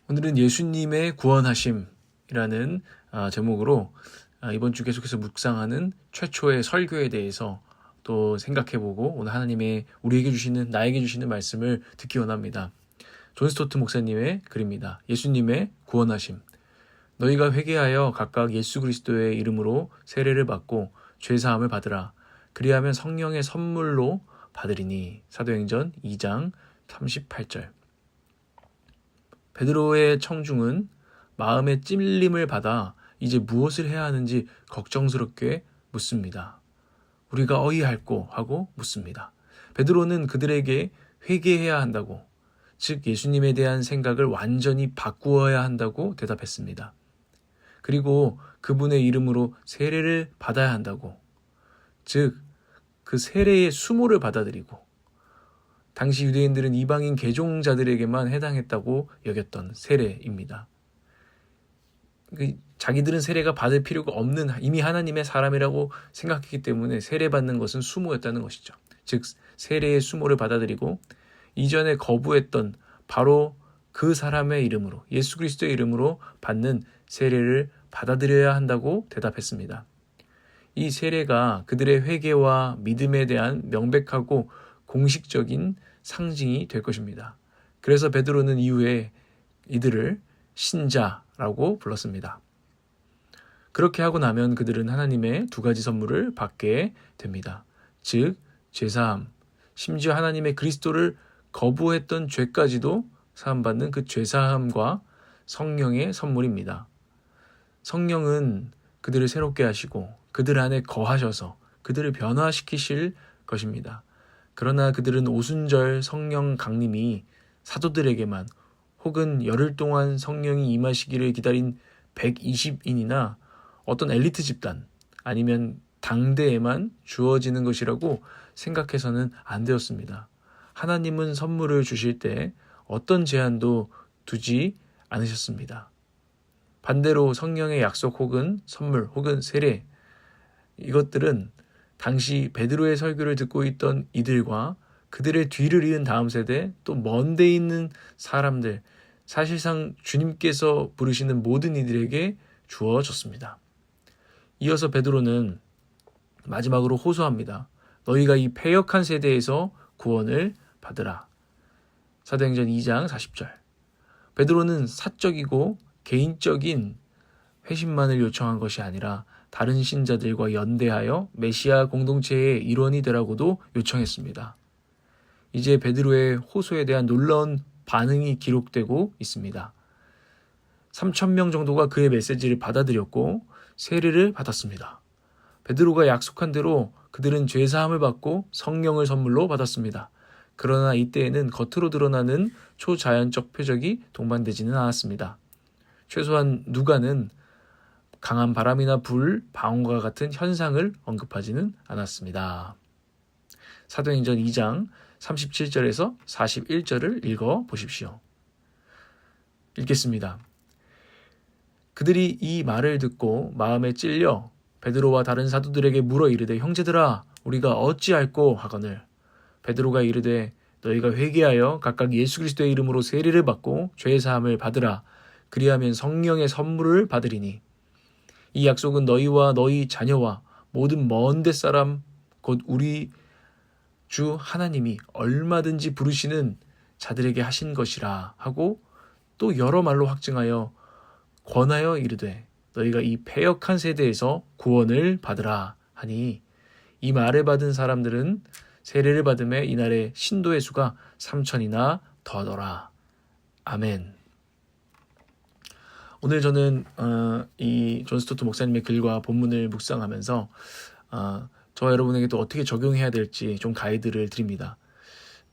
오늘은 예수님의 구원하심이라는 제목으로 이번 주 계속해서 묵상하는 최초의 설교에 대해서 또 생각해보고 오늘 하나님의 나에게 주시는 말씀을 듣기 원합니다. 존 스토트 목사님의 글입니다. 예수님의 구원하심. 너희가 회개하여 각각 예수 그리스도의 이름으로 세례를 받고 죄사함을 받으라. 그리하면 성령의 선물로 받으리니. 사도행전 2장 38절. 베드로의 청중은 마음의 찔림을 받아 이제 무엇을 해야 하는지 걱정스럽게 묻습니다. 우리가 어이할꼬 하고 묻습니다. 베드로는 그들에게 회개해야 한다고, 즉 예수님에 대한 생각을 완전히 바꾸어야 한다고 대답했습니다. 그리고 그분의 이름으로 세례를 받아야 한다고, 즉 그 세례의 수모를 받아들이고, 당시 유대인들은 이방인 개종자들에게만 해당했다고 여겼던 세례입니다. 자기들은 세례가 받을 필요가 없는 이미 하나님의 사람이라고 생각했기 때문에 세례받는 것은 수모였다는 것이죠. 즉 세례의 수모를 받아들이고 이전에 거부했던 바로 그 사람의 이름으로, 예수 그리스도의 이름으로 받는 세례를 받아들여야 한다고 대답했습니다. 이 세례가 그들의 회개와 믿음에 대한 명백하고 공식적인 상징이 될 것입니다. 그래서 베드로는 이후에 이들을 신자라고 불렀습니다. 그렇게 하고 나면 그들은 하나님의 두 가지 선물을 받게 됩니다. 즉 죄사함, 심지어 하나님의 그리스도를 거부했던 죄까지도 사함받는 그 죄사함과 성령의 선물입니다. 성령은 그들을 새롭게 하시고 그들 안에 거하셔서 그들을 변화시키실 것입니다. 그러나 그들은 오순절 성령 강림이 사도들에게만 혹은 열흘 동안 성령이 임하시기를 기다린 120인이나 어떤 엘리트 집단 아니면 당대에만 주어지는 것이라고 생각해서는 안 되었습니다. 하나님은 선물을 주실 때 어떤 제한도 두지 않으셨습니다. 반대로 성령의 약속 혹은 선물 혹은 세례, 이것들은 당시 베드로의 설교를 듣고 있던 이들과 그들의 뒤를 이은 다음 세대, 또 먼데 있는 사람들, 사실상 주님께서 부르시는 모든 이들에게 주어졌습니다. 이어서 베드로는 마지막으로 호소합니다. 너희가 이 패역한 세대에서 구원을 받으라. 사도행전 2장 40절. 베드로는 사적이고 개인적인 회심만을 요청한 것이 아니라 다른 신자들과 연대하여 메시아 공동체의 일원이 되라고도 요청했습니다. 이제 베드로의 호소에 대한 놀라운 반응이 기록되고 있습니다. 3,000명 정도가 그의 메시지를 받아들였고 세례를 받았습니다. 베드로가 약속한 대로 그들은 죄사함을 받고 성령을 선물로 받았습니다. 그러나 이때에는 겉으로 드러나는 초자연적 표적이 동반되지는 않았습니다. 최소한 누가는 강한 바람이나 불, 방언과 같은 현상을 언급하지는 않았습니다. 사도행전 2장 37절에서 41절을 읽어보십시오. 읽겠습니다. 그들이 이 말을 듣고 마음에 찔려 베드로와 다른 사도들에게 물어 이르되 형제들아 우리가 어찌할꼬 하거늘 베드로가 이르되 너희가 회개하여 각각 예수 그리스도의 이름으로 세례를 받고 죄사함을 받으라. 그리하면 성령의 선물을 받으리니 이 약속은 너희와 너희 자녀와 모든 먼데 사람 곧 우리 주 하나님이 얼마든지 부르시는 자들에게 하신 것이라 하고 또 여러 말로 확증하여 권하여 이르되 너희가 이 패역한 세대에서 구원을 받으라 하니 이 말을 받은 사람들은 세례를 받음에 이날의 신도의 수가 3,000이나 더더라. 아멘. 오늘 저는 이 존 스토트 목사님의 글과 본문을 묵상하면서 저와 여러분에게 또 어떻게 적용해야 될지 좀 가이드를 드립니다.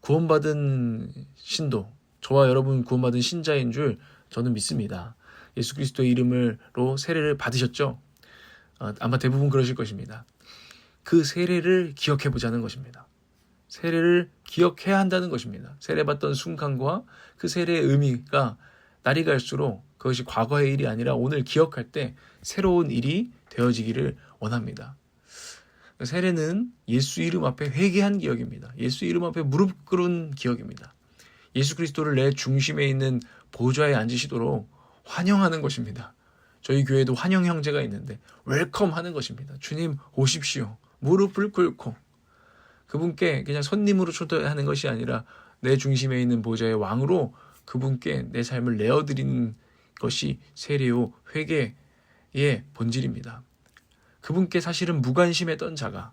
구원받은 신도, 저와 여러분 구원받은 신자인 줄 저는 믿습니다. 예수 그리스도의 이름으로 세례를 받으셨죠? 아마 대부분 그러실 것입니다. 그 세례를 기억해 보자는 것입니다. 세례를 기억해야 한다는 것입니다. 세례받던 순간과 그 세례의 의미가 날이 갈수록 그것이 과거의 일이 아니라 오늘 기억할 때 새로운 일이 되어지기를 원합니다. 세례는 예수 이름 앞에 회개한 기억입니다. 예수 이름 앞에 무릎 꿇은 기억입니다. 예수 그리스도를 내 중심에 있는 보좌에 앉으시도록 환영하는 것입니다. 저희 교회도 환영 형제가 있는데 웰컴 하는 것입니다. 주님 오십시오. 무릎을 꿇고 그분께 그냥 손님으로 초대하는 것이 아니라 내 중심에 있는 보좌의 왕으로 그분께 내 삶을 내어드리는 것이 세례요 회개의 본질입니다. 그분께 사실은 무관심했던 자가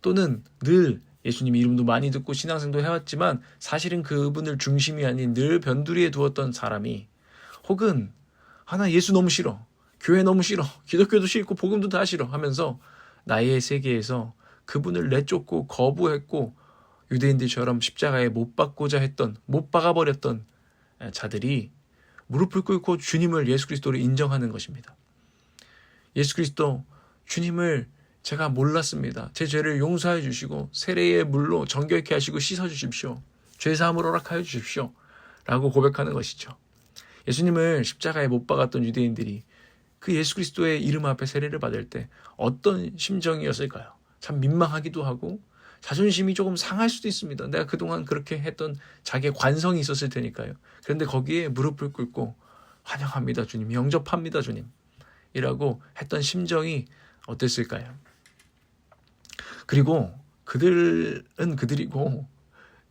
또는 늘 예수님 이름도 많이 듣고 신앙생활도 해왔지만 사실은 그분을 중심이 아닌 늘 변두리에 두었던 사람이 혹은 나 예수 너무 싫어, 교회 너무 싫어, 기독교도 싫고 복음도 다 싫어 하면서 나의 세계에서 그분을 내쫓고 거부했고 유대인들처럼 십자가에 못 박아버렸던 자들이 무릎을 꿇고 주님을 예수 그리스도를 인정하는 것입니다. 예수 그리스도 주님을 제가 몰랐습니다. 제 죄를 용서해 주시고 세례의 물로 정결케 하시고 씻어 주십시오. 죄사함을 허락하여 주십시오. 라고 고백하는 것이죠. 예수님을 십자가에 못 박았던 유대인들이 그 예수 그리스도의 이름 앞에 세례를 받을 때 어떤 심정이었을까요? 참 민망하기도 하고 자존심이 조금 상할 수도 있습니다. 내가 그동안 그렇게 했던 자기의 관성이 있었을 테니까요. 그런데 거기에 무릎을 꿇고 환영합니다 주님, 영접합니다 주님 이라고 했던 심정이 어땠을까요? 그리고 그들은 그들이고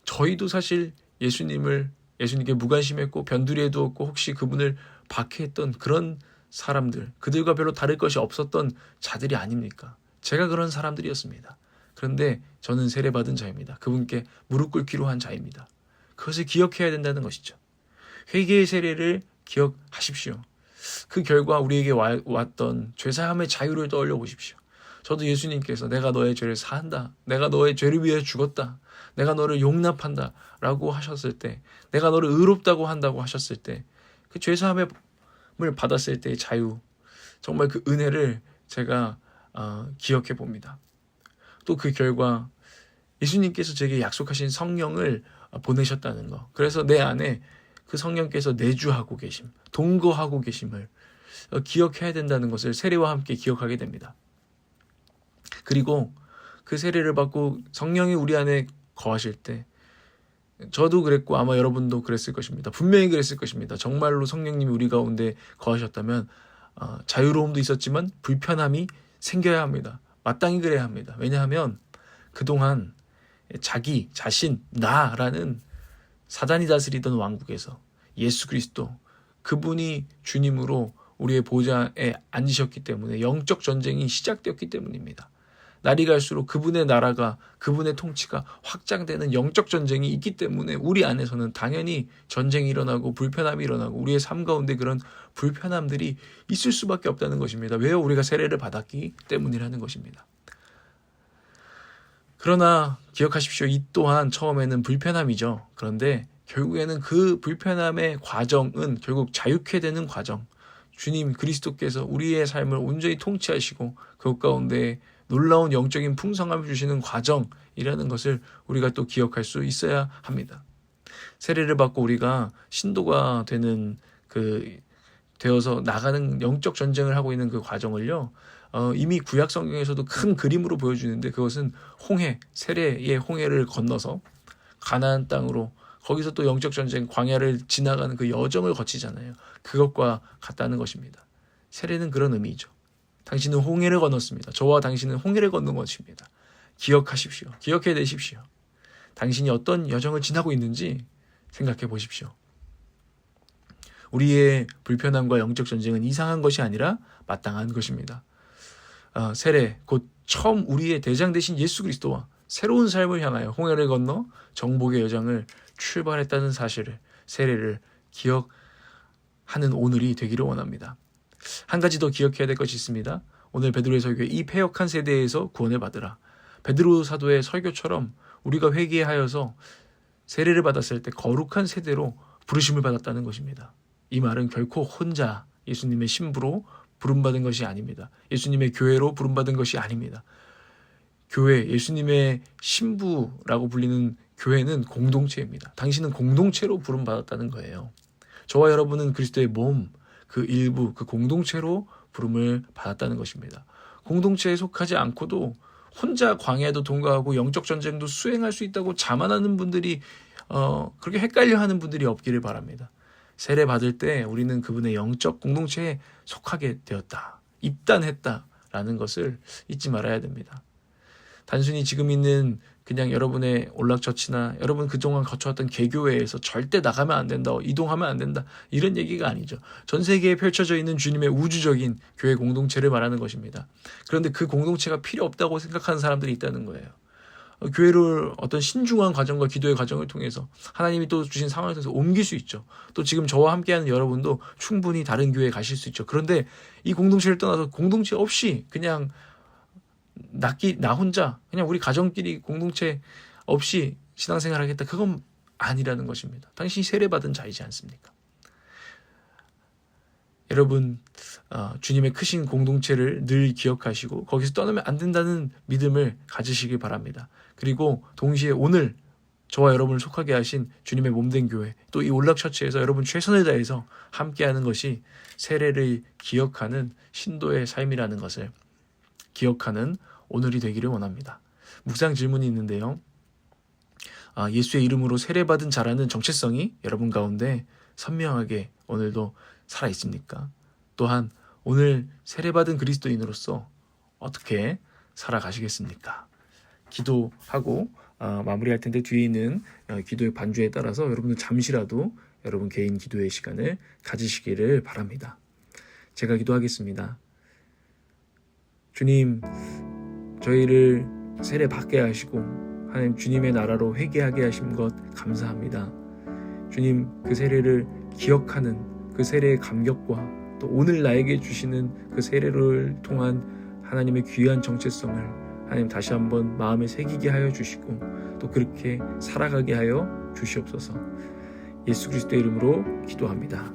저희도 사실 예수님께 무관심했고 변두리에 두었고 혹시 그분을 박해했던 그런 사람들, 그들과 별로 다를 것이 없었던 자들이 아닙니까? 제가 그런 사람들이었습니다. 그런데 저는 세례받은 자입니다. 그분께 무릎 꿇기로 한 자입니다. 그것을 기억해야 된다는 것이죠. 회개의 세례를 기억하십시오. 그 결과 우리에게 왔던 죄사함의 자유를 떠올려 보십시오. 저도 예수님께서 내가 너의 죄를 사한다, 내가 너의 죄를 위해 죽었다, 내가 너를 용납한다 라고 하셨을 때, 내가 너를 의롭다고 한다고 하셨을 때, 그 죄사함을 받았을 때의 자유, 정말 그 은혜를 제가 기억해 봅니다. 또 그 결과 예수님께서 제게 약속하신 성령을 보내셨다는 것, 그래서 내 안에 그 성령께서 내주하고 계심, 동거하고 계심을 기억해야 된다는 것을 세례와 함께 기억하게 됩니다. 그리고 그 세례를 받고 성령이 우리 안에 거하실 때 저도 그랬고 아마 여러분도 그랬을 것입니다. 분명히 그랬을 것입니다. 정말로 성령님이 우리 가운데 거하셨다면 자유로움도 있었지만 불편함이 생겨야 합니다. 마땅히 그래야 합니다. 왜냐하면 그동안 자기 자신 나라는 사단이 다스리던 왕국에서 예수 그리스도 그분이 주님으로 우리의 보좌에 앉으셨기 때문에 영적 전쟁이 시작되었기 때문입니다. 날이 갈수록 그분의 나라가, 그분의 통치가 확장되는 영적 전쟁이 있기 때문에 우리 안에서는 당연히 전쟁이 일어나고 불편함이 일어나고 우리의 삶 가운데 그런 불편함들이 있을 수밖에 없다는 것입니다. 왜요? 우리가 세례를 받았기 때문이라는 것입니다. 그러나 기억하십시오. 이 또한 처음에는 불편함이죠. 그런데 결국에는 그 불편함의 과정은 결국 자유케 되는 과정, 주님 그리스도께서 우리의 삶을 온전히 통치하시고 그것 가운데 놀라운 영적인 풍성함을 주시는 과정이라는 것을 우리가 또 기억할 수 있어야 합니다. 세례를 받고 우리가 신도가 되어서 나가는 영적 전쟁을 하고 있는 그 과정을요, 이미 구약 성경에서도 큰 그림으로 보여주는데 그것은 세례의 홍해를 건너서 가나안 땅으로 거기서 또 영적 전쟁, 광야를 지나가는 그 여정을 거치잖아요. 그것과 같다는 것입니다. 세례는 그런 의미죠. 당신은 홍해를 건넜습니다. 저와 당신은 홍해를 건넌 것입니다. 기억하십시오. 기억해 내십시오. 당신이 어떤 여정을 지나고 있는지 생각해 보십시오. 우리의 불편함과 영적 전쟁은 이상한 것이 아니라 마땅한 것입니다. 세례, 곧 처음 우리의 대장 되신 예수 그리스도와 새로운 삶을 향하여 홍해를 건너 정복의 여정을 출발했다는 사실을, 세례를 기억하는 오늘이 되기를 원합니다. 한 가지 더 기억해야 될 것이 있습니다. 오늘 베드로의 설교에 이 패역한 세대에서 구원을 받으라. 베드로 사도의 설교처럼 우리가 회개하여서 세례를 받았을 때 거룩한 세대로 부르심을 받았다는 것입니다. 이 말은 결코 혼자 예수님의 신부로 부름받은 것이 아닙니다. 예수님의 교회로 부름받은 것이 아닙니다. 교회, 예수님의 신부라고 불리는 교회는 공동체입니다. 당신은 공동체로 부름받았다는 거예요. 저와 여러분은 그리스도의 몸, 그 일부, 그 공동체로 부름을 받았다는 것입니다. 공동체에 속하지 않고도 혼자 광야도 통과하고 영적 전쟁도 수행할 수 있다고 자만하는 분들이 그렇게 헷갈려하는 분들이 없기를 바랍니다. 세례 받을 때 우리는 그분의 영적 공동체에 속하게 되었다, 입단했다라는 것을 잊지 말아야 됩니다. 단순히 지금 있는 그냥 여러분의 온락처치나 여러분 그동안 거쳐왔던 개교회에서 절대 나가면 안 된다, 이동하면 안 된다, 이런 얘기가 아니죠. 전 세계에 펼쳐져 있는 주님의 우주적인 교회 공동체를 말하는 것입니다. 그런데 그 공동체가 필요 없다고 생각하는 사람들이 있다는 거예요. 교회를 어떤 신중한 과정과 기도의 과정을 통해서 하나님이 또 주신 상황을 통해서 옮길 수 있죠. 또 지금 저와 함께하는 여러분도 충분히 다른 교회에 가실 수 있죠. 그런데 이 공동체를 떠나서 공동체 없이 그냥 나 혼자 그냥 우리 가정끼리 공동체 없이 신앙생활 하겠다, 그건 아니라는 것입니다. 당신이 세례받은 자이지 않습니까? 여러분, 주님의 크신 공동체를 늘 기억하시고 거기서 떠나면 안 된다는 믿음을 가지시길 바랍니다. 그리고 동시에 오늘 저와 여러분을 속하게 하신 주님의 몸된 교회, 또 이 온락처치에서 여러분 최선을 다해서 함께하는 것이 세례를 기억하는 신도의 삶이라는 것을 기억하는 오늘이 되기를 원합니다. 묵상 질문이 있는데요. 예수의 이름으로 세례받은 자라는 정체성이 여러분 가운데 선명하게 오늘도 살아있습니까? 또한 오늘 세례받은 그리스도인으로서 어떻게 살아가시겠습니까? 기도하고 마무리할 텐데 뒤에 있는 기도의 반주에 따라서 여러분들 잠시라도 여러분 개인 기도의 시간을 가지시기를 바랍니다. 제가 기도하겠습니다. 주님, 저희를 세례 받게 하시고 하나님 주님의 나라로 회개하게 하신 것 감사합니다. 주님, 그 세례를 기억하는 그 세례의 감격과 또 오늘 나에게 주시는 그 세례를 통한 하나님의 귀한 정체성을 하나님 다시 한번 마음에 새기게 하여 주시고 또 그렇게 살아가게 하여 주시옵소서. 예수 그리스도의 이름으로 기도합니다.